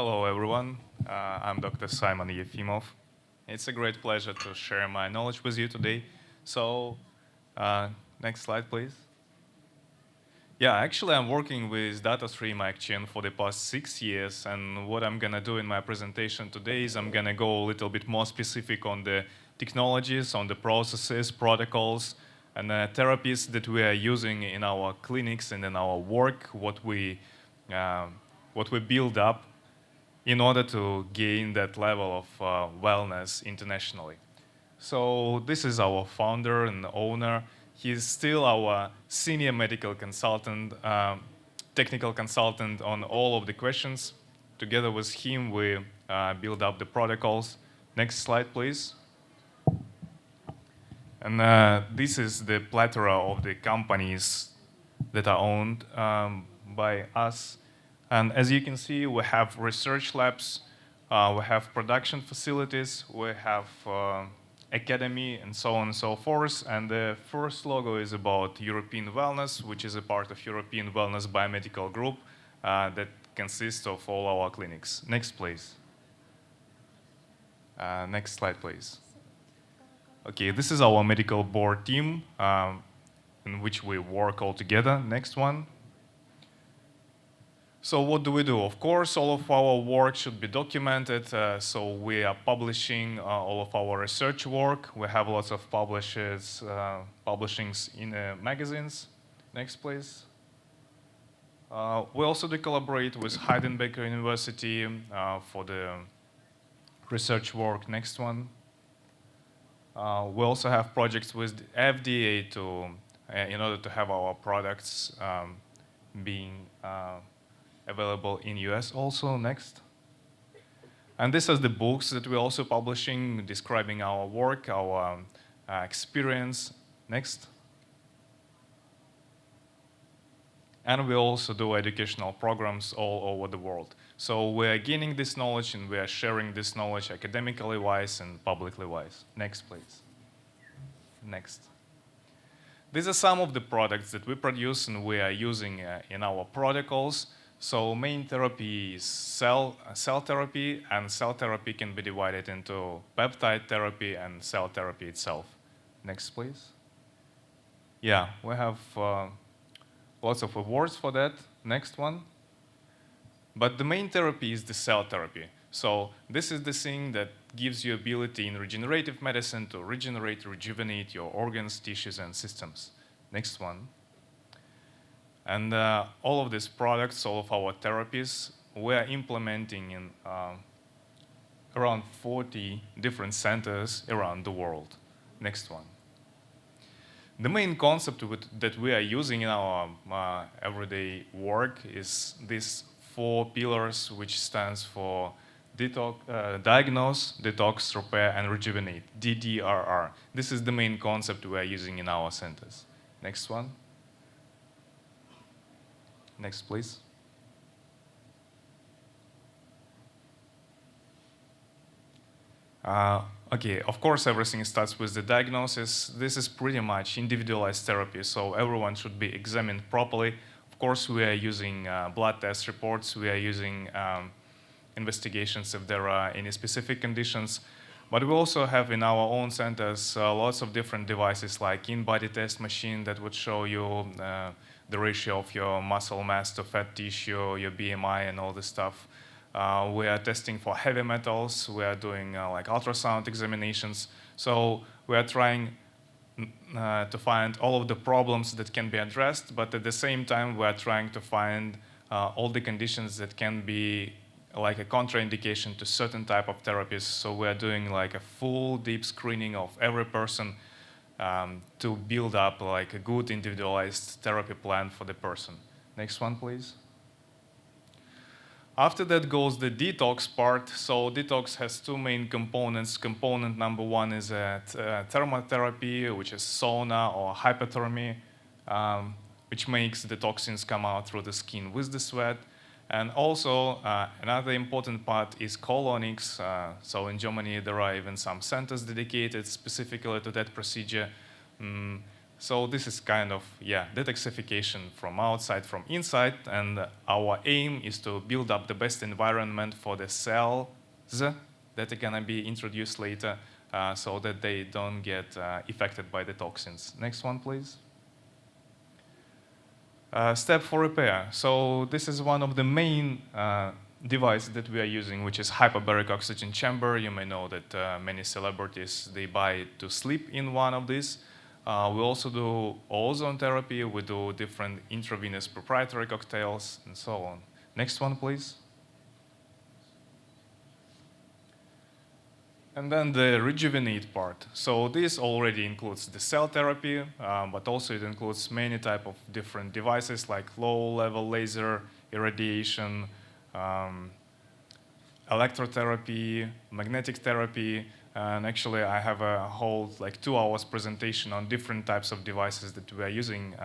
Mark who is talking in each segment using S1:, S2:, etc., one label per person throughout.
S1: Hello, everyone. I'm Dr. Simon Yefimov. It's a great pleasure to share my knowledge with you today. So, uh, next slide, please. Yeah, actually, I'm working with data stream action for the past 6 years, and what I'm gonna do in my presentation today is I'm gonna go a little bit more specific on the technologies, on the processes, protocols, and therapies that we are using in our clinics and in our work, uh, what we build up in order to gain that level of wellness internationally. So this is our founder and owner. He's still our senior medical consultant, technical consultant on all of the questions. Together with him, we build up the protocols. Next slide, please. And this is the plethora of the companies that are owned by us. And as you can see, we have research labs, we have production facilities, we have academy, and so on and so forth. And the first logo is about European Wellness, which is a part of European Wellness Biomedical Group that consists of all our clinics. Next, please. Next slide, please. Okay, this is our medical board team in which we work all together. Next one. So what do we do? Of course, all of our work should be documented. So we are publishing all of our research work. We have lots of publishings in magazines. Next, please. We also do collaborate with Heidelberg University for the research work. Next one. We also have projects with FDA in order to have our products being available in US also. Next. And this is the books that we're also publishing, describing our work, our experience. Next. And we also do educational programs all over the world. So we are gaining this knowledge and we are sharing this knowledge academically wise and publicly wise. Next, please. Next. These are some of the products that we produce and we are using in our protocols. So main therapy is cell therapy, and cell therapy can be divided into peptide therapy and cell therapy itself. Next, please. Yeah, we have lots of awards for that. Next one. But the main therapy is the cell therapy. So this is the thing that gives you ability in regenerative medicine to regenerate, rejuvenate your organs, tissues, and systems. Next one. And all of these products, all of our therapies, we're implementing in around 40 different centers around the world. Next one. The main concept that we are using in our everyday work is these 4 pillars, which stands for diagnose, detox, repair, and rejuvenate, DDRR. This is the main concept we are using in our centers. Next one. Next, please. Okay, of course, everything starts with the diagnosis. This is pretty much individualized therapy, so everyone should be examined properly. Of course, we are using blood test reports. We are using investigations if there are any specific conditions. But we also have in our own centers lots of different devices like in-body test machine that would show you the ratio of your muscle mass to fat tissue, your BMI, and all this stuff. We are testing for heavy metals. We are doing like ultrasound examinations. So we are trying to find all of the problems that can be addressed, but at the same time, we are trying to find all the conditions that can be like a contraindication to certain type of therapies. So we are doing like a full deep screening of every person to build up like a good individualized therapy plan for the person. Next one, please. After that goes the detox part. So detox has 2 main components. Component number 1 is thermotherapy, which is sauna or hypothermia, which makes the toxins come out through the skin with the sweat. And also, another important part is colonics. So in Germany, there are even some centers dedicated specifically to that procedure. So this is kind of, detoxification from outside, from inside, and our aim is to build up the best environment for the cells that are gonna be introduced later, so that they don't get affected by the toxins. Next one, please. Step for repair. So this is one of the main devices that we are using, which is hyperbaric oxygen chamber. You may know that many celebrities, they buy it to sleep in one of these. We also do ozone therapy. We do different intravenous proprietary cocktails and so on. Next one, please. And then the rejuvenate part. So this already includes the cell therapy, but also it includes many type of different devices like low-level laser, irradiation, electrotherapy, magnetic therapy, and actually I have a whole 2 hours presentation on different types of devices that we are using,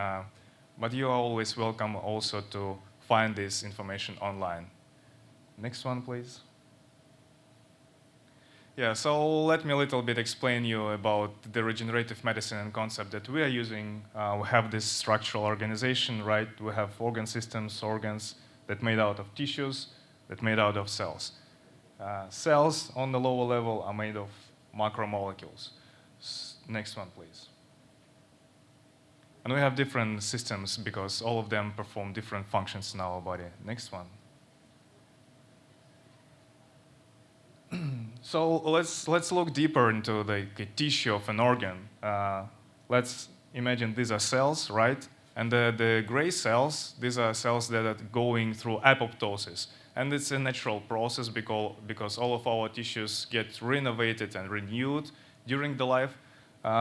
S1: but you are always welcome also to find this information online. Next one, please. Yeah, so let me a little bit explain you about the regenerative medicine and concept that we are using. We have this structural organization, right? We have organ systems, organs that made out of tissues, that made out of cells. Cells on the lower level are made of macromolecules. Next one, please. And we have different systems because all of them perform different functions in our body. Next one. So let's look deeper into the tissue of an organ. Let's imagine these are cells, right? And the gray cells, these are cells that are going through apoptosis. And it's a natural process because all of our tissues get renovated and renewed during the life.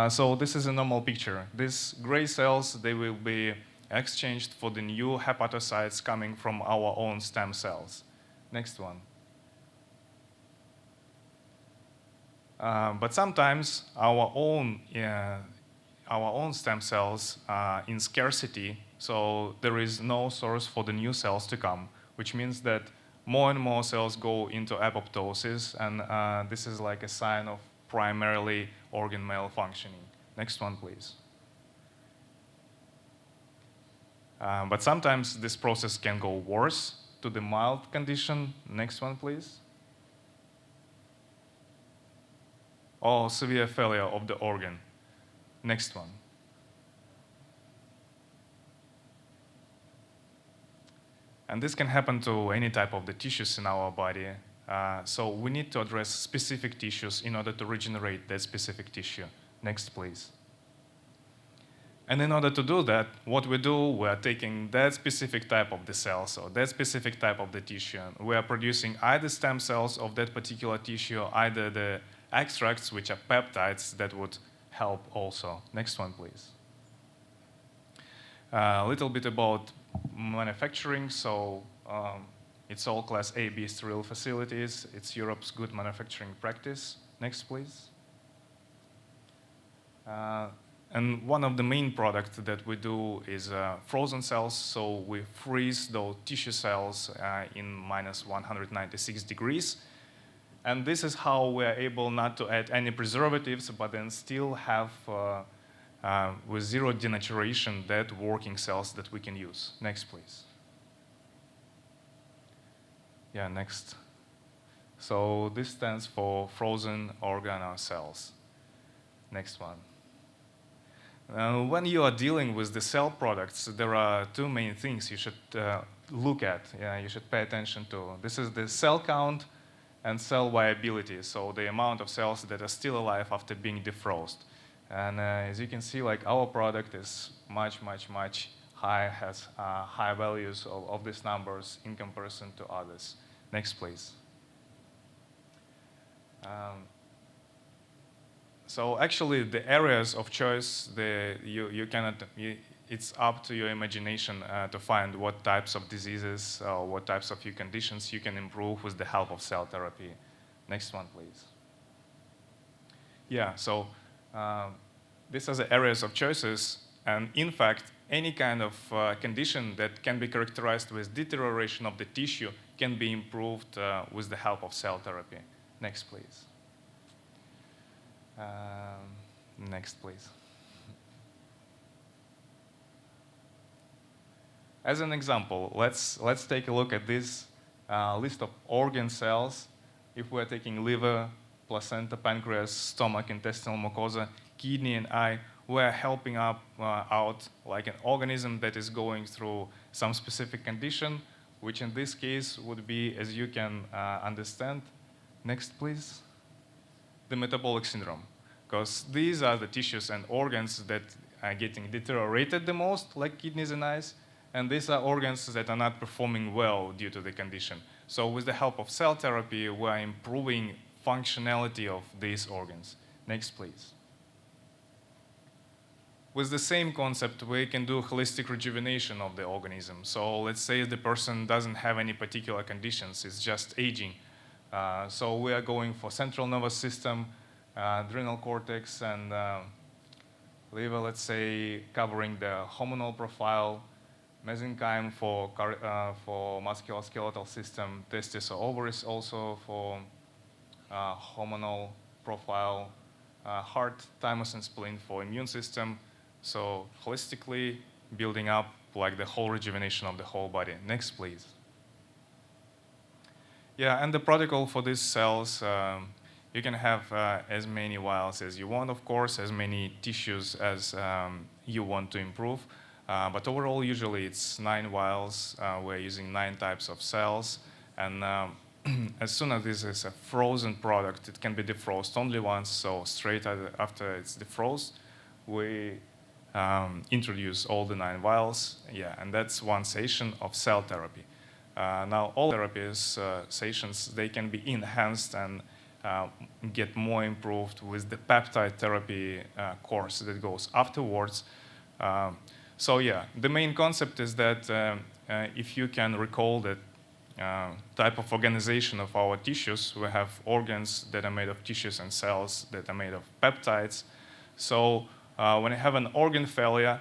S1: So this is a normal picture. These gray cells, they will be exchanged for the new hepatocytes coming from our own stem cells. Next one. But sometimes our own stem cells are in scarcity, so there is no source for the new cells to come, which means that more and more cells go into apoptosis, and this is like a sign of primarily organ malfunctioning. Next one, please. But sometimes this process can go worse to the mild condition. Next one, please. Or severe failure of the organ. Next one. And this can happen to any type of the tissues in our body. So we need to address specific tissues in order to regenerate that specific tissue. Next, please. And in order to do that, what we do, we are taking that specific type of the cells or that specific type of the tissue. We are producing either stem cells of that particular tissue, either the extracts, which are peptides that would help also. Next one, please. A little bit about manufacturing. So it's all Class A, B sterile facilities. It's Europe's good manufacturing practice. Next, please. And one of the main products that we do is frozen cells. So we freeze those tissue cells in minus 196 degrees. And this is how we're able not to add any preservatives, but then still have, with zero denaturation, that working cells that we can use. Next, please. Yeah, next. So this stands for frozen organelle cells. Next one. When you are dealing with the cell products, there are two main things you should look at, you should pay attention to. This is the cell count and cell viability, so the amount of cells that are still alive after being defrosted. And as you can see, like our product is much higher, has high values of these numbers in comparison to others. Next, please. So actually, the areas of choice, it's up to your imagination to find what types of diseases or what types of conditions you can improve with the help of cell therapy. Next one, please. Yeah, so these are the areas of choices, and in fact, any kind of condition that can be characterized with deterioration of the tissue can be improved with the help of cell therapy. Next, please. Next, please. As an example, let's take a look at this list of organ cells. If we're taking liver, placenta, pancreas, stomach, intestinal mucosa, kidney, and eye, we're helping out like an organism that is going through some specific condition, which in this case would be, as you can understand, next please, the metabolic syndrome. Because these are the tissues and organs that are getting deteriorated the most, like kidneys and eyes, and these are organs that are not performing well due to the condition. So with the help of cell therapy, we're improving functionality of these organs. Next, please. With the same concept, we can do holistic rejuvenation of the organism. So let's say the person doesn't have any particular conditions, it's just aging. So we are going for central nervous system, adrenal cortex, and liver, let's say, covering the hormonal profile, mesenchyme for musculoskeletal system, testis or ovaries also for hormonal profile, heart, thymus, and spleen for immune system. So holistically building up like the whole rejuvenation of the whole body. Next, please. Yeah, and the protocol for these cells, you can have as many vials as you want, of course, as many tissues as you want to improve. But overall, usually it's 9 vials. We're using 9 types of cells. And as soon as this is a frozen product, it can be defrosted only once. So straight after it's defrosted, we introduce all the 9 vials. Yeah, and that's one session of cell therapy. Now, all therapies sessions, they can be enhanced and get more improved with the peptide therapy course that goes afterwards. So yeah, the main concept is that if you can recall that type of organization of our tissues, we have organs that are made of tissues and cells that are made of peptides. So when you have an organ failure,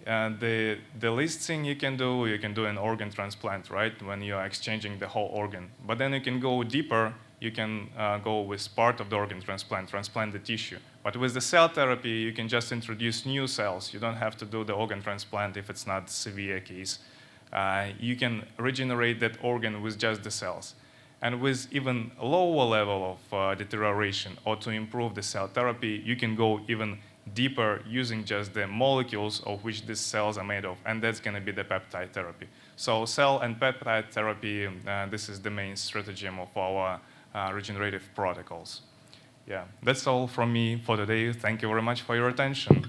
S1: the least thing you can do an organ transplant, right? When you are exchanging the whole organ. But then you can go deeper. You can go with part of the organ transplant the tissue. But with the cell therapy, you can just introduce new cells. You don't have to do the organ transplant if it's not a severe case. You can regenerate that organ with just the cells. And with even lower level of deterioration, or to improve the cell therapy, you can go even deeper using just the molecules of which these cells are made of, and that's going to be the peptide therapy. So cell and peptide therapy, this is the main stratagem of our regenerative protocols. Yeah, that's all from me for today. Thank you very much for your attention.